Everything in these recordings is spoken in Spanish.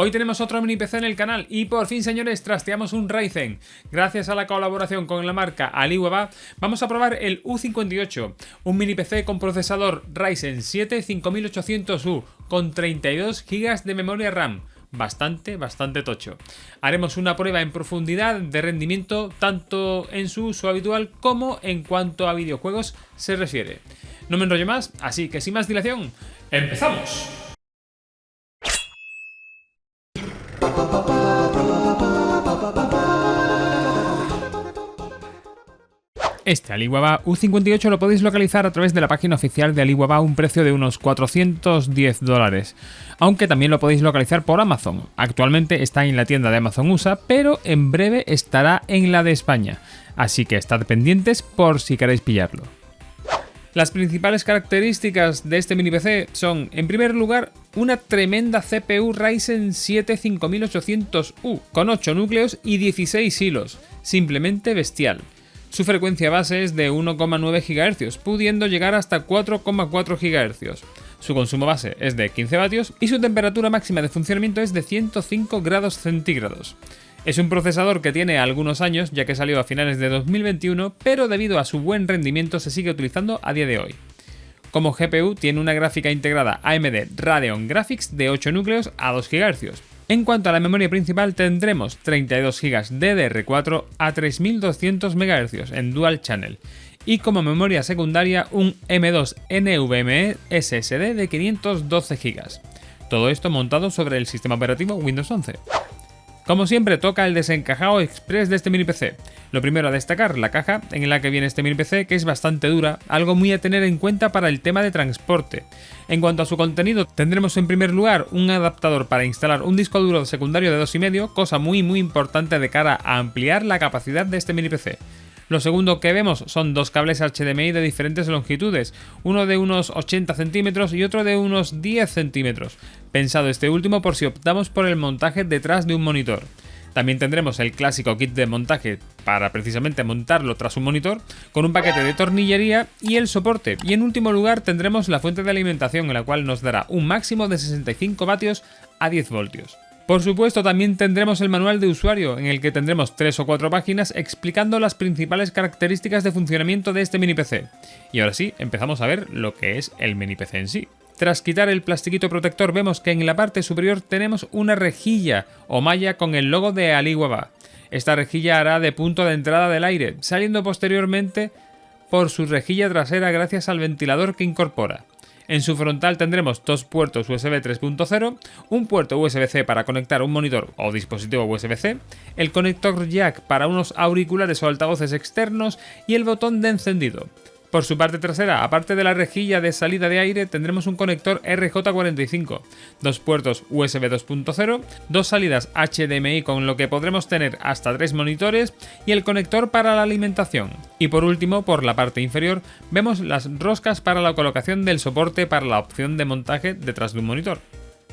Hoy tenemos otro mini PC en el canal y por fin, señores, trasteamos un Ryzen. Gracias a la colaboración con la marca Aliwaba, vamos a probar el U58, un mini PC con procesador Ryzen 7 5800U con 32 GB de memoria RAM. Bastante tocho. Haremos una prueba en profundidad de rendimiento tanto en su uso habitual como en cuanto a videojuegos se refiere. No me enrollo más, así que sin más dilación, ¡empezamos! Este Aliwaba U58 lo podéis localizar a través de la página oficial de Aliwaba a un precio de unos $410, aunque también lo podéis localizar por Amazon. Actualmente está en la tienda de Amazon USA, pero en breve estará en la de España, así que estad pendientes por si queréis pillarlo. Las principales características de este mini PC son, en primer lugar, una tremenda CPU Ryzen 7 5800U con 8 núcleos y 16 hilos, simplemente bestial. Su frecuencia base es de 1,9 GHz, pudiendo llegar hasta 4,4 GHz. Su consumo base es de 15 vatios y su temperatura máxima de funcionamiento es de 105 grados centígrados. Es un procesador que tiene algunos años, ya que salió a finales de 2021, pero debido a su buen rendimiento se sigue utilizando a día de hoy. Como GPU tiene una gráfica integrada AMD Radeon Graphics de 8 núcleos a 2 GHz. En cuanto a la memoria principal tendremos 32 GB DDR4 a 3200 MHz en Dual Channel y como memoria secundaria un M2 NVMe SSD de 512 GB. Todo esto montado sobre el sistema operativo Windows 11. Como siempre, toca el desencajado express de este mini PC. Lo primero a destacar, la caja en la que viene este mini PC, que es bastante dura, algo muy a tener en cuenta para el tema de transporte. En cuanto a su contenido, tendremos en primer lugar un adaptador para instalar un disco duro secundario de 2,5, cosa muy importante de cara a ampliar la capacidad de este mini PC. Lo segundo que vemos son dos cables HDMI de diferentes longitudes, uno de unos 80 centímetros y otro de unos 10 centímetros, pensado este último por si optamos por el montaje detrás de un monitor. También tendremos el clásico kit de montaje para precisamente montarlo tras un monitor, con un paquete de tornillería y el soporte. Y en último lugar tendremos la fuente de alimentación, en la cual nos dará un máximo de 65 vatios a 10 voltios. Por supuesto, también tendremos el manual de usuario, en el que tendremos 3 o 4 páginas explicando las principales características de funcionamiento de este mini PC. Y ahora sí, empezamos a ver lo que es el mini PC en sí. Tras quitar el plastiquito protector, vemos que en la parte superior tenemos una rejilla o malla con el logo de Aliwaba. Esta rejilla hará de punto de entrada del aire, saliendo posteriormente por su rejilla trasera gracias al ventilador que incorpora. En su frontal tendremos dos puertos USB 3.0, un puerto USB-C para conectar un monitor o dispositivo USB-C, el conector jack para unos auriculares o altavoces externos y el botón de encendido. Por su parte trasera, aparte de la rejilla de salida de aire, tendremos un conector RJ45, dos puertos USB 2.0, dos salidas HDMI con lo que podremos tener hasta 3 monitores y el conector para la alimentación. Y por último, por la parte inferior, vemos las roscas para la colocación del soporte para la opción de montaje detrás de un monitor.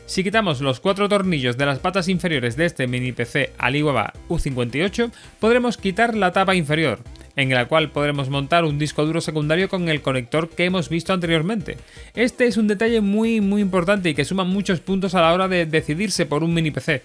Si quitamos los 4 tornillos de las patas inferiores de este mini PC Aliwaba U58, podremos quitar la tapa inferior, en la cual podremos montar un disco duro secundario con el conector que hemos visto anteriormente. Este es un detalle muy importante y que suma muchos puntos a la hora de decidirse por un mini PC.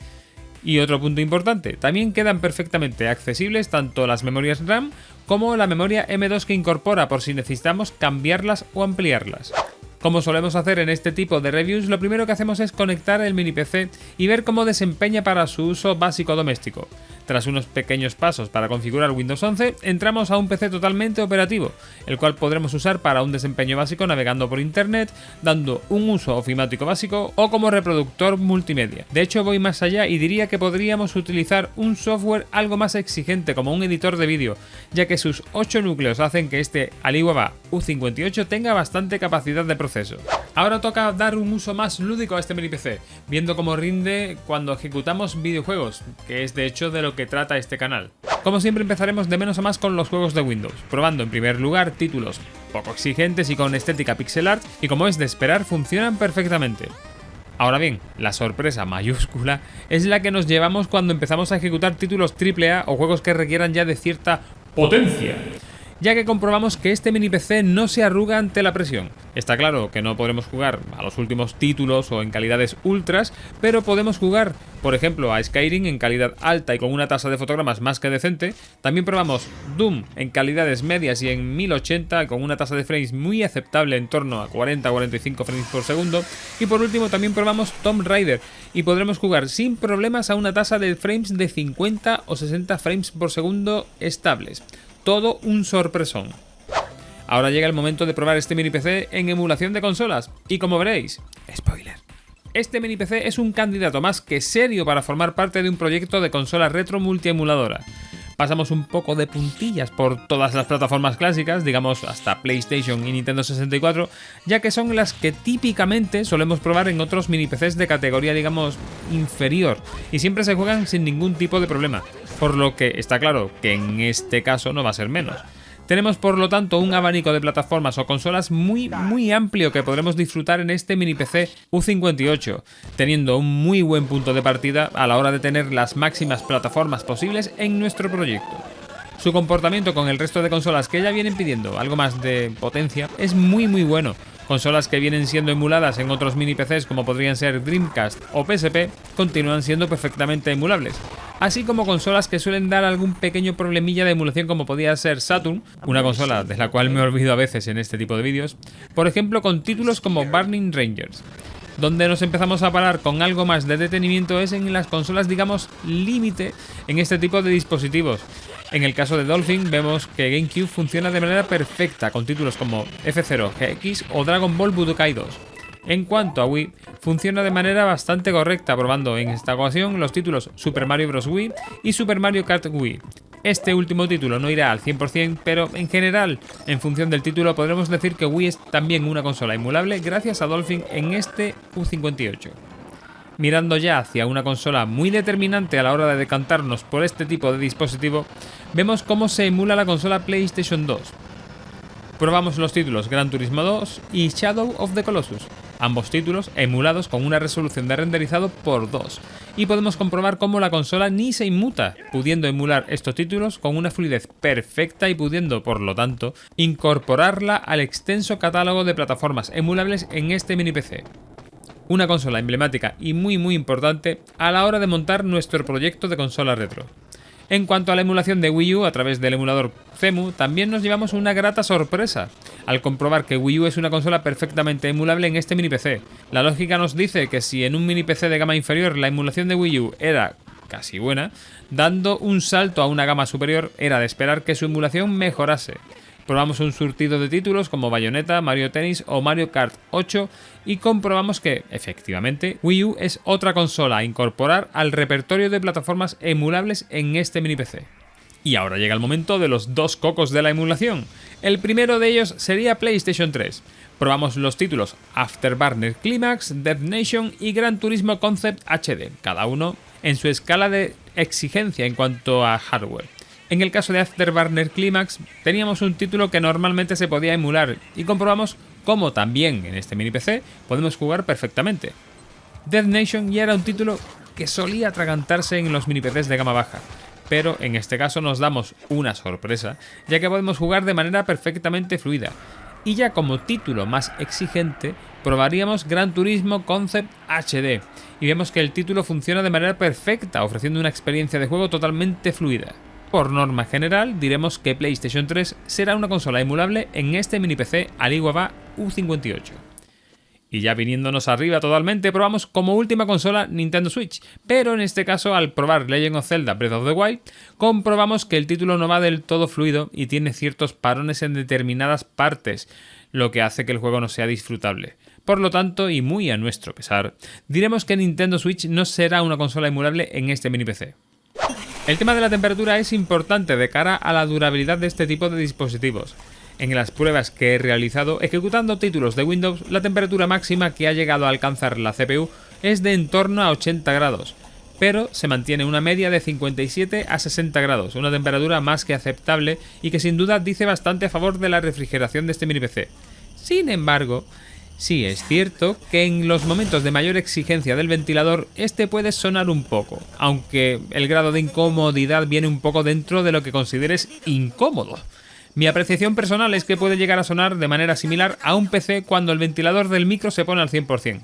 Y otro punto importante, también quedan perfectamente accesibles tanto las memorias RAM como la memoria M2 que incorpora por si necesitamos cambiarlas o ampliarlas. Como solemos hacer en este tipo de reviews, lo primero que hacemos es conectar el mini PC y ver cómo desempeña para su uso básico doméstico. Tras unos pequeños pasos para configurar Windows 11, entramos a un PC totalmente operativo, el cual podremos usar para un desempeño básico navegando por internet, dando un uso ofimático básico o como reproductor multimedia. De hecho, voy más allá y diría que podríamos utilizar un software algo más exigente como un editor de vídeo, ya que sus 8 núcleos hacen que este Aliwaba U58 tenga bastante capacidad de proceso. Ahora toca dar un uso más lúdico a este mini PC, viendo cómo rinde cuando ejecutamos videojuegos, que es de hecho de lo que trata este canal. Como siempre, empezaremos de menos a más con los juegos de Windows, probando en primer lugar títulos poco exigentes y con estética pixel art, y como es de esperar, funcionan perfectamente. Ahora bien, la sorpresa mayúscula es la que nos llevamos cuando empezamos a ejecutar títulos AAA o juegos que requieran ya de cierta potencia. ya que comprobamos que este mini PC no se arruga ante la presión. Está claro que no podremos jugar a los últimos títulos o en calidades ultras, pero podemos jugar, por ejemplo, a Skyrim en calidad alta y con una tasa de fotogramas más que decente. También probamos Doom en calidades medias y en 1080 con una tasa de frames muy aceptable en torno a 40-45 frames por segundo. Y por último también probamos Tomb Raider y podremos jugar sin problemas a una tasa de frames de 50 o 60 frames por segundo estables. Todo un sorpresón. Ahora llega el momento de probar este mini PC en emulación de consolas. Y como veréis, spoiler, este mini PC es un candidato más que serio para formar parte de un proyecto de consola retro multiemuladora. Pasamos un poco de puntillas por todas las plataformas clásicas, digamos hasta PlayStation y Nintendo 64, ya que son las que típicamente solemos probar en otros mini PCs de categoría, digamos, inferior, y siempre se juegan sin ningún tipo de problema, por lo que está claro que en este caso no va a ser menos. Tenemos por lo tanto un abanico de plataformas o consolas muy amplio que podremos disfrutar en este mini PC U58, teniendo un muy buen punto de partida a la hora de tener las máximas plataformas posibles en nuestro proyecto. Su comportamiento con el resto de consolas que ya vienen pidiendo algo más de potencia es muy bueno. Consolas que vienen siendo emuladas en otros mini PCs como podrían ser Dreamcast o PSP continúan siendo perfectamente emulables, así como consolas que suelen dar algún pequeño problemilla de emulación como podía ser Saturn, una consola de la cual me olvido a veces en este tipo de vídeos, por ejemplo con títulos como Burning Rangers. Donde nos empezamos a parar con algo más de detenimiento es en las consolas, digamos, límite en este tipo de dispositivos. En el caso de Dolphin vemos que GameCube funciona de manera perfecta con títulos como F0 GX o Dragon Ball Budokai 2. En cuanto a Wii, funciona de manera bastante correcta, probando en esta ocasión los títulos Super Mario Bros. Wii y Super Mario Kart Wii. Este último título no irá al 100%, pero en general, en función del título, podremos decir que Wii es también una consola emulable gracias a Dolphin en este U58. Mirando ya hacia una consola muy determinante a la hora de decantarnos por este tipo de dispositivo, vemos cómo se emula la consola PlayStation 2. Probamos los títulos Gran Turismo 2 y Shadow of the Colossus, ambos títulos emulados con una resolución de renderizado por 2, y podemos comprobar cómo la consola ni se inmuta, pudiendo emular estos títulos con una fluidez perfecta y pudiendo, por lo tanto, incorporarla al extenso catálogo de plataformas emulables en este mini PC. Una consola emblemática y muy importante a la hora de montar nuestro proyecto de consola retro. En cuanto a la emulación de Wii U a través del emulador Cemu, también nos llevamos una grata sorpresa al comprobar que Wii U es una consola perfectamente emulable en este mini PC. La lógica nos dice que si en un mini PC de gama inferior la emulación de Wii U era casi buena, dando un salto a una gama superior era de esperar que su emulación mejorase. Probamos un surtido de títulos como Bayonetta, Mario Tennis o Mario Kart 8 y comprobamos que, efectivamente, Wii U es otra consola a incorporar al repertorio de plataformas emulables en este mini PC. Y ahora llega el momento de los dos cocos de la emulación. El primero de ellos sería PlayStation 3. Probamos los títulos Afterburner Climax, Death Nation y Gran Turismo Concept HD, cada uno en su escala de exigencia en cuanto a hardware. En el caso de Afterburner Climax teníamos un título que normalmente se podía emular y comprobamos cómo también en este mini PC podemos jugar perfectamente. Death Nation ya era un título que solía atragantarse en los mini PCs de gama baja, pero en este caso nos damos una sorpresa, ya que podemos jugar de manera perfectamente fluida. Y ya como título más exigente, probaríamos Gran Turismo Concept HD, y vemos que el título funciona de manera perfecta, ofreciendo una experiencia de juego totalmente fluida. Por norma general, diremos que PlayStation 3 será una consola emulable en este mini PC Alienware U58. Y ya viniéndonos arriba totalmente, probamos como última consola Nintendo Switch, pero en este caso al probar Legend of Zelda Breath of the Wild, comprobamos que el título no va del todo fluido y tiene ciertos parones en determinadas partes, lo que hace que el juego no sea disfrutable. Por lo tanto, y muy a nuestro pesar, diremos que Nintendo Switch no será una consola emulable en este mini PC. El tema de la temperatura es importante de cara a la durabilidad de este tipo de dispositivos. En las pruebas que he realizado ejecutando títulos de Windows, la temperatura máxima que ha llegado a alcanzar la CPU es de en torno a 80 grados, pero se mantiene una media de 57 a 60 grados, una temperatura más que aceptable y que sin duda dice bastante a favor de la refrigeración de este mini PC. Sin embargo, sí es cierto que en los momentos de mayor exigencia del ventilador este puede sonar un poco, aunque el grado de incomodidad viene un poco dentro de lo que consideres incómodo. Mi apreciación personal es que puede llegar a sonar de manera similar a un PC cuando el ventilador del micro se pone al 100%.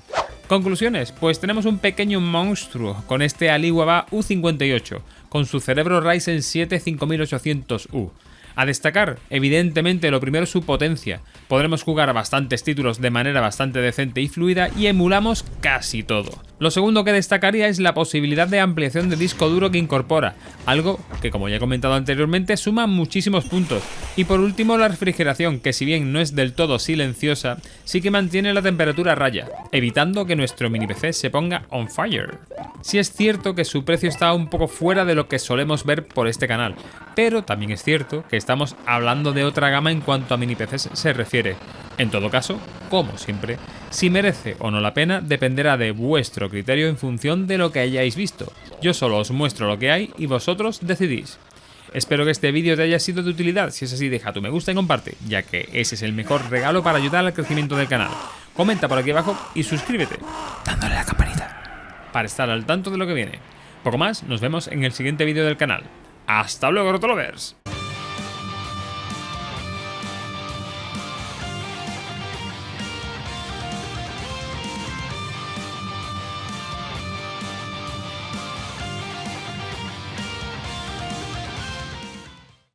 Conclusiones, pues tenemos un pequeño monstruo con este Aliwaba U58, con su cerebro Ryzen 7 5800U. A destacar, evidentemente lo primero es su potencia. Podremos jugar a bastantes títulos de manera bastante decente y fluida y emulamos casi todo. Lo segundo que destacaría es la posibilidad de ampliación de disco duro que incorpora, algo que, como ya he comentado anteriormente, suma muchísimos puntos. Y por último, la refrigeración, que si bien no es del todo silenciosa, sí que mantiene la temperatura a raya, evitando que nuestro mini PC se ponga on fire. Sí es cierto que su precio está un poco fuera de lo que solemos ver por este canal, pero también es cierto que estamos hablando de otra gama en cuanto a mini PCs se refiere. En todo caso, como siempre, si merece o no la pena dependerá de vuestro criterio en función de lo que hayáis visto. Yo solo os muestro lo que hay y vosotros decidís. Espero que este vídeo te haya sido de utilidad. Si es así, deja tu me gusta y comparte, ya que ese es el mejor regalo para ayudar al crecimiento del canal. Comenta por aquí abajo y suscríbete, dándole a la campanita, para estar al tanto de lo que viene. Poco más, nos vemos en el siguiente vídeo del canal. ¡Hasta luego, Rotolovers!